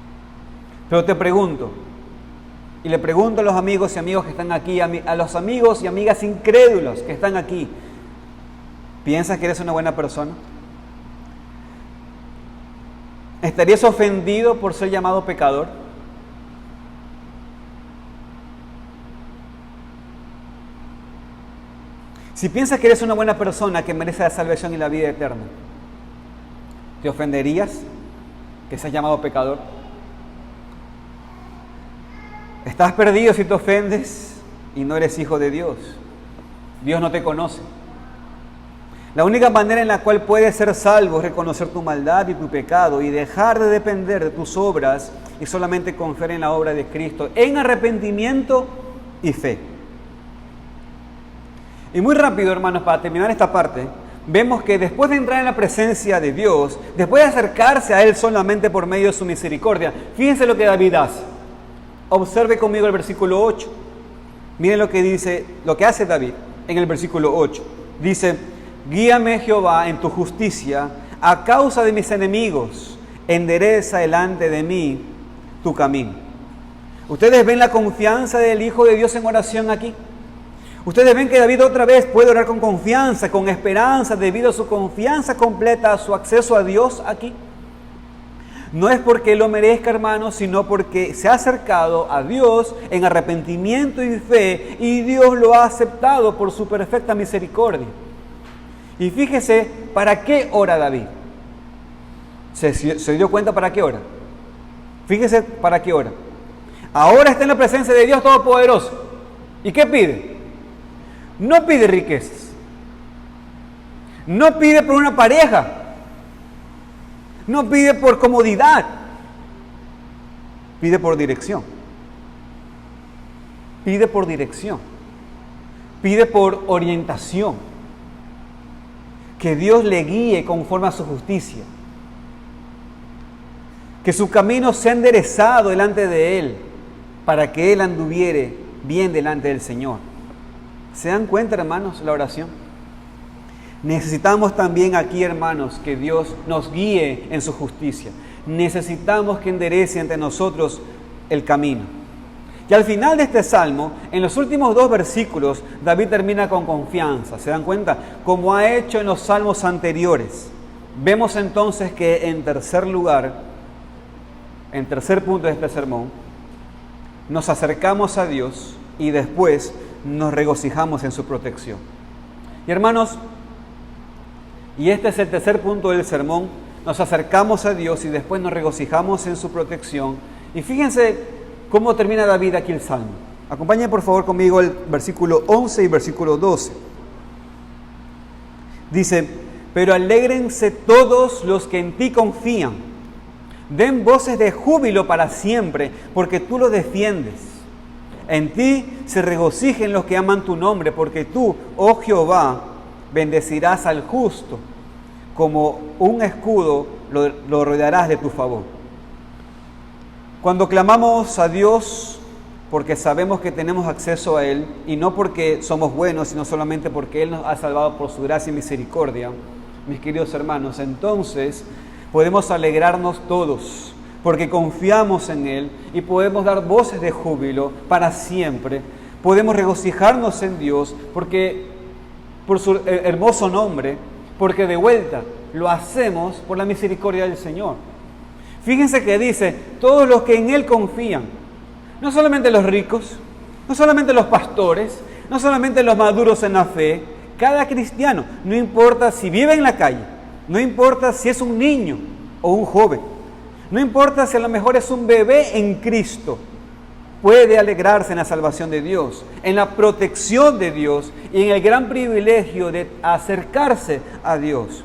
Pero te pregunto, y le pregunto a los amigos y amigas que están aquí, a los amigos y amigas incrédulos que están aquí, ¿piensas que eres una buena persona? ¿Estarías ofendido por ser llamado pecador? Si piensas que eres una buena persona que merece la salvación y la vida eterna, ¿te ofenderías que seas llamado pecador? Estás perdido si te ofendes y no eres hijo de Dios. Dios no te conoce. La única manera en la cual puedes ser salvo es reconocer tu maldad y tu pecado y dejar de depender de tus obras y solamente confiar en la obra de Cristo en arrepentimiento y fe. Y muy rápido, hermanos, para terminar esta parte, vemos que después de entrar en la presencia de Dios, después de acercarse a Él solamente por medio de su misericordia, fíjense lo que David hace. Observe conmigo el versículo 8. Miren lo que dice, lo que hace David en el versículo 8. Dice: guíame, Jehová, en tu justicia, a causa de mis enemigos, endereza delante de mí tu camino. ¿Ustedes ven la confianza del Hijo de Dios en oración aquí? Ustedes ven que David otra vez puede orar con confianza, con esperanza, debido a su confianza completa, a su acceso a Dios aquí. No es porque él lo merezca, hermanos, sino porque se ha acercado a Dios en arrepentimiento y fe, y Dios lo ha aceptado por su perfecta misericordia. Y fíjese, ¿para qué ora David? ¿Se dio cuenta para qué ora? Fíjese para qué ora. Ahora está en la presencia de Dios Todopoderoso. ¿Y qué pide? No pide riquezas. No pide por una pareja. No pide por comodidad. Pide por dirección. Pide por dirección. Pide por orientación. Que Dios le guíe conforme a su justicia. Que su camino sea enderezado delante de Él, para que Él anduviere bien delante del Señor. ¿Se dan cuenta, hermanos, la oración? Necesitamos también aquí, hermanos, que Dios nos guíe en su justicia. Necesitamos que enderece ante nosotros el camino. Y al final de este salmo, en los últimos 2 versículos, David termina con confianza. ¿Se dan cuenta? Como ha hecho en los salmos anteriores. Vemos entonces que en tercer lugar, en tercer punto de este sermón, nos acercamos a Dios y después nos regocijamos en su protección. Y hermanos, y este es el tercer punto del sermón, nos acercamos a Dios y después nos regocijamos en su protección. Y fíjense cómo termina David aquí el salmo. Acompáñenme por favor conmigo el versículo 11 y versículo 12. Dice: pero alégrense todos los que en ti confían, den voces de júbilo para siempre, porque tú los defiendes. En ti se regocijen los que aman tu nombre, porque tú, oh Jehová, bendecirás al justo, como un escudo lo rodearás de tu favor. Cuando clamamos a Dios porque sabemos que tenemos acceso a Él, y no porque somos buenos, sino solamente porque Él nos ha salvado por su gracia y misericordia, mis queridos hermanos, entonces podemos alegrarnos todos, porque confiamos en Él y podemos dar voces de júbilo para siempre. Podemos regocijarnos en Dios porque por su hermoso nombre, porque de vuelta lo hacemos por la misericordia del Señor. Fíjense que dice, todos los que en Él confían, no solamente los ricos, no solamente los pastores, no solamente los maduros en la fe, cada cristiano, no importa si vive en la calle, no importa si es un niño o un joven, no importa si a lo mejor es un bebé en Cristo, puede alegrarse en la salvación de Dios, en la protección de Dios y en el gran privilegio de acercarse a Dios.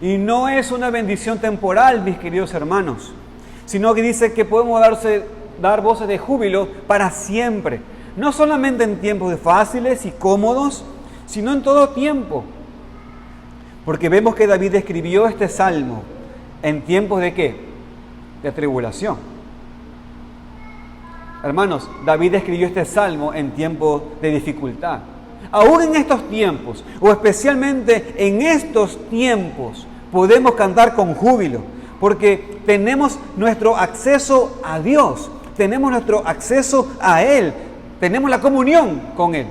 Y no es una bendición temporal, mis queridos hermanos, sino que dice que podemos dar voces de júbilo para siempre, no solamente en tiempos fáciles y cómodos, sino en todo tiempo. Porque vemos que David escribió este salmo en tiempos ¿de qué? De tribulación. Hermanos, David escribió este salmo en tiempos de dificultad. Aún en estos tiempos, o especialmente en estos tiempos, podemos cantar con júbilo, porque tenemos nuestro acceso a Dios, tenemos nuestro acceso a Él, tenemos la comunión con Él.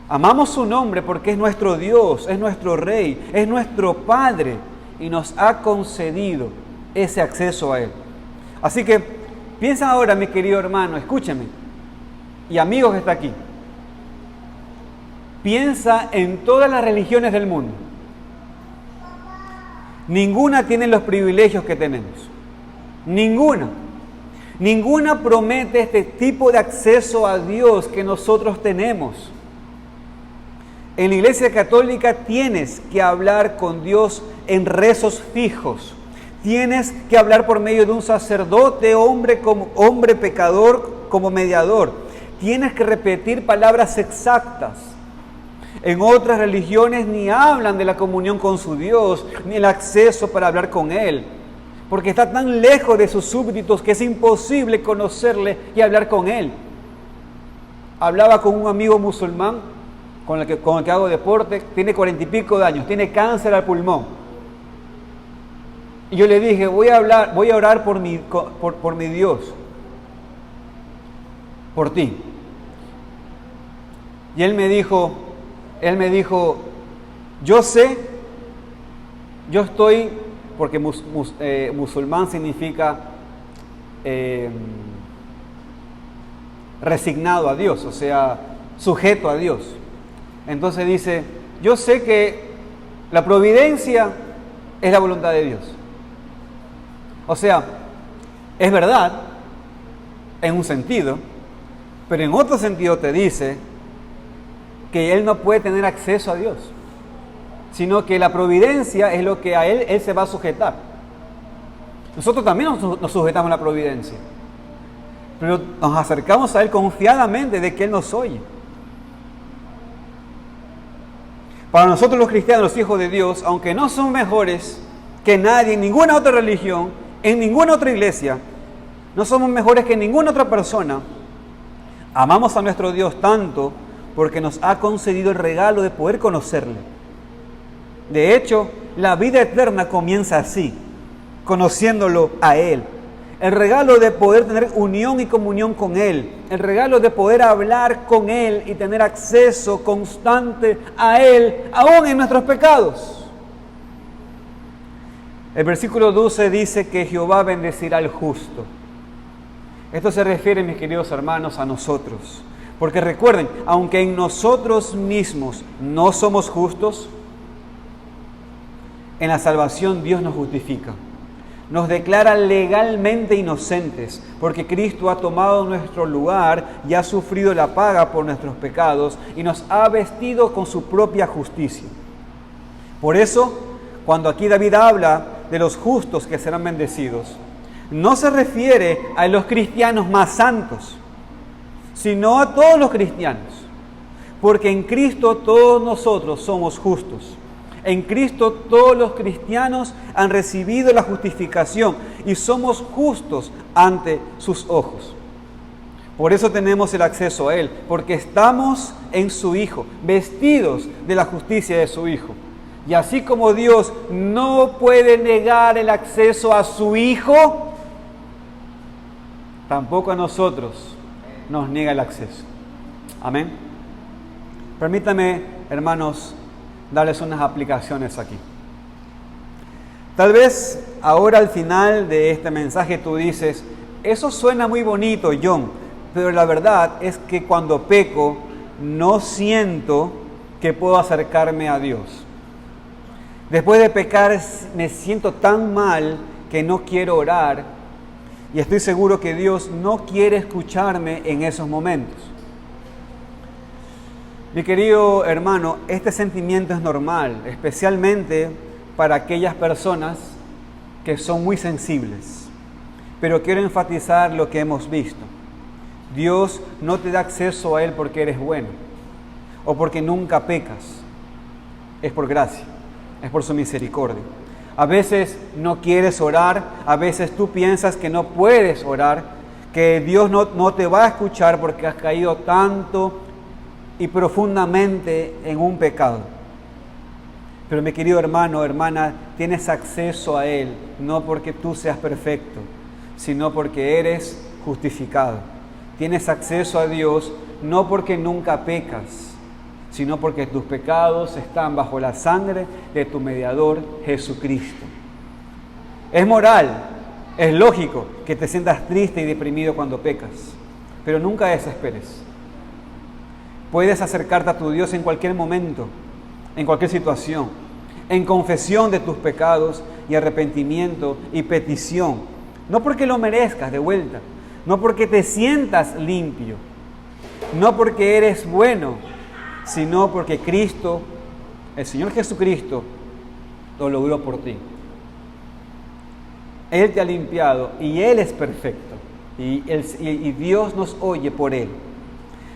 Amamos su nombre porque es nuestro Dios, es nuestro Rey, es nuestro Padre y nos ha concedido ese acceso a Él. Así que piensa ahora, mi querido hermano, escúcheme, y amigos que está aquí, piensa en todas las religiones del mundo. Ninguna tiene los privilegios que tenemos. Ninguna. Ninguna promete este tipo de acceso a Dios que nosotros tenemos. En la Iglesia Católica tienes que hablar con Dios en rezos fijos. Tienes que hablar por medio de un sacerdote, hombre pecador, como mediador. Tienes que repetir palabras exactas. En otras religiones ni hablan de la comunión con su Dios, ni el acceso para hablar con Él, porque está tan lejos de sus súbditos que es imposible conocerle y hablar con Él. Hablaba con un amigo musulmán con el que hago deporte, tiene 40 y pico de años, tiene cáncer al pulmón. Y yo le dije, voy a orar por mi Dios, por ti. Y él me dijo, yo estoy, porque musulmán significa resignado a Dios, o sea, sujeto a Dios. Entonces dice, yo sé que la providencia es la voluntad de Dios. O sea, es verdad en un sentido, pero en otro sentido te dice que él no puede tener acceso a Dios, sino que la providencia es lo que a él se va a sujetar. Nosotros también nos sujetamos a la providencia, pero nos acercamos a Él confiadamente de que Él nos oye. Para nosotros los cristianos, los hijos de Dios, aunque no son mejores que nadie en ninguna otra religión, en ninguna otra iglesia, no somos mejores que ninguna otra persona, amamos a nuestro Dios tanto porque nos ha concedido el regalo de poder conocerle. De hecho, la vida eterna comienza así, conociéndolo a Él. El regalo de poder tener unión y comunión con Él. El regalo de poder hablar con Él y tener acceso constante a Él, aún en nuestros pecados. El versículo 12 dice que Jehová bendecirá al justo. Esto se refiere, mis queridos hermanos, a nosotros. Porque recuerden, aunque en nosotros mismos no somos justos, en la salvación Dios nos justifica. Nos declara legalmente inocentes, porque Cristo ha tomado nuestro lugar y ha sufrido la paga por nuestros pecados y nos ha vestido con su propia justicia. Por eso, cuando aquí David habla de los justos que serán bendecidos, no se refiere a los cristianos más santos, sino a todos los cristianos, porque en Cristo todos nosotros somos justos. En Cristo todos los cristianos han recibido la justificación y somos justos ante sus ojos. Por eso tenemos el acceso a Él, porque estamos en su Hijo, vestidos de la justicia de su Hijo. Y así como Dios no puede negar el acceso a su Hijo, tampoco a nosotros nos niega el acceso. Amén. Permítame, hermanos, darles unas aplicaciones aquí. Tal vez ahora al final de este mensaje tú dices, eso suena muy bonito, John, pero la verdad es que cuando peco no siento que puedo acercarme a Dios. Después de pecar me siento tan mal que no quiero orar y estoy seguro que Dios no quiere escucharme en esos momentos. Mi querido hermano, este sentimiento es normal, especialmente para aquellas personas que son muy sensibles. Pero quiero enfatizar lo que hemos visto. Dios no te da acceso a Él porque eres bueno o porque nunca pecas. Es por gracia, es por su misericordia. A veces no quieres orar, a veces tú piensas que no puedes orar, que Dios no te va a escuchar porque has caído tanto y profundamente en un pecado. Pero mi querido hermano, hermana, tienes acceso a Él, no porque tú seas perfecto, sino porque eres justificado. Tienes acceso a Dios no porque nunca pecas, sino porque tus pecados están bajo la sangre de tu mediador Jesucristo. Es moral, es lógico que te sientas triste y deprimido cuando pecas, pero nunca desesperes. Puedes acercarte a tu Dios en cualquier momento, en cualquier situación, en confesión de tus pecados y arrepentimiento y petición. No porque lo merezcas de vuelta, no porque te sientas limpio, no porque eres bueno, sino porque Cristo, el Señor Jesucristo, lo logró por ti. Él te ha limpiado y Él es perfecto y Dios nos oye por Él.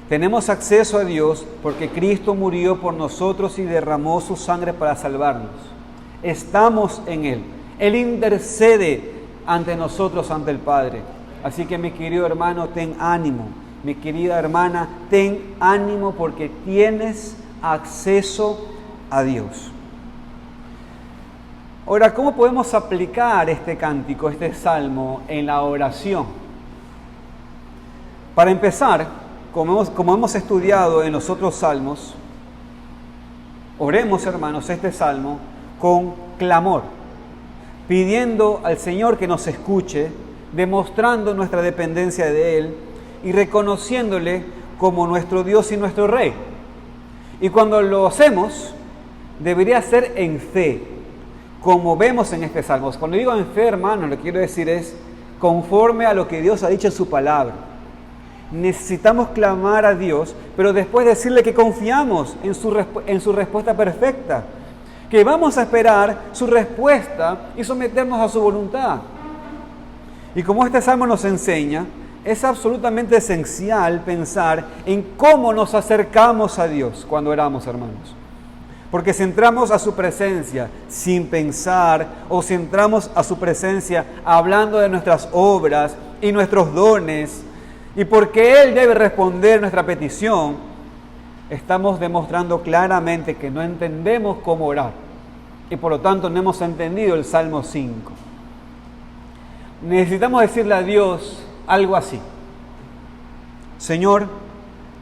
Tenemos acceso a Dios porque Cristo murió por nosotros y derramó su sangre para salvarnos. Estamos en Él. Él intercede ante nosotros, ante el Padre. Así que mi querido hermano, ten ánimo. Mi querida hermana, ten ánimo porque tienes acceso a Dios. Ahora, ¿cómo podemos aplicar este cántico, este salmo en la oración? Para empezar, como hemos estudiado en los otros salmos, oremos, hermanos, este salmo con clamor, pidiendo al Señor que nos escuche, demostrando nuestra dependencia de Él y reconociéndole como nuestro Dios y nuestro Rey. Y cuando lo hacemos, debería ser en fe, como vemos en este salmo. Cuando digo en fe, hermano, lo que quiero decir es conforme a lo que Dios ha dicho en su palabra. Necesitamos clamar a Dios, pero después decirle que confiamos en su respuesta perfecta, que vamos a esperar su respuesta y someternos a su voluntad. Y como este salmo nos enseña, es absolutamente esencial pensar en cómo nos acercamos a Dios cuando oramos, hermanos. Porque si entramos a su presencia sin pensar, o si entramos a su presencia hablando de nuestras obras y nuestros dones, y porque Él debe responder nuestra petición, estamos demostrando claramente que no entendemos cómo orar. Y por lo tanto no hemos entendido el Salmo 5. Necesitamos decirle a Dios algo así: Señor,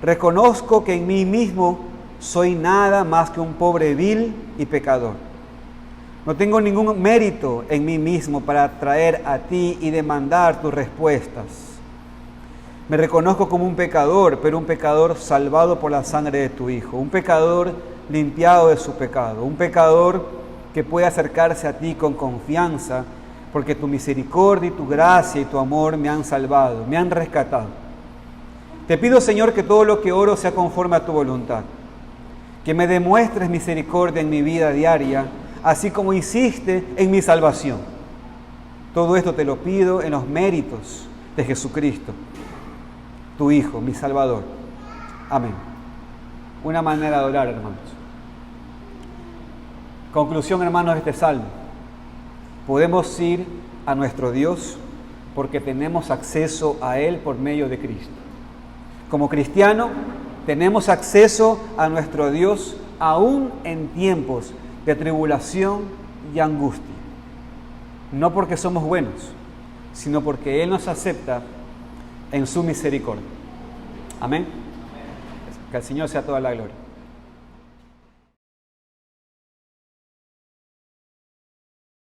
reconozco que en mí mismo soy nada más que un pobre vil y pecador. No tengo ningún mérito en mí mismo para traer a ti y demandar tus respuestas. Me reconozco como un pecador, pero un pecador salvado por la sangre de tu Hijo, un pecador limpiado de su pecado, un pecador que puede acercarse a ti con confianza, porque tu misericordia y tu gracia y tu amor me han salvado, me han rescatado. Te pido, Señor, que todo lo que oro sea conforme a tu voluntad, que me demuestres misericordia en mi vida diaria, así como hiciste en mi salvación. Todo esto te lo pido en los méritos de Jesucristo, tu Hijo, mi Salvador. Amén. Una manera de orar, hermanos. Conclusión, hermanos, de este salmo. Podemos ir a nuestro Dios porque tenemos acceso a Él por medio de Cristo. Como cristiano, tenemos acceso a nuestro Dios aún en tiempos de tribulación y angustia. No porque somos buenos, sino porque Él nos acepta en su misericordia. Amén. Que al Señor sea toda la gloria.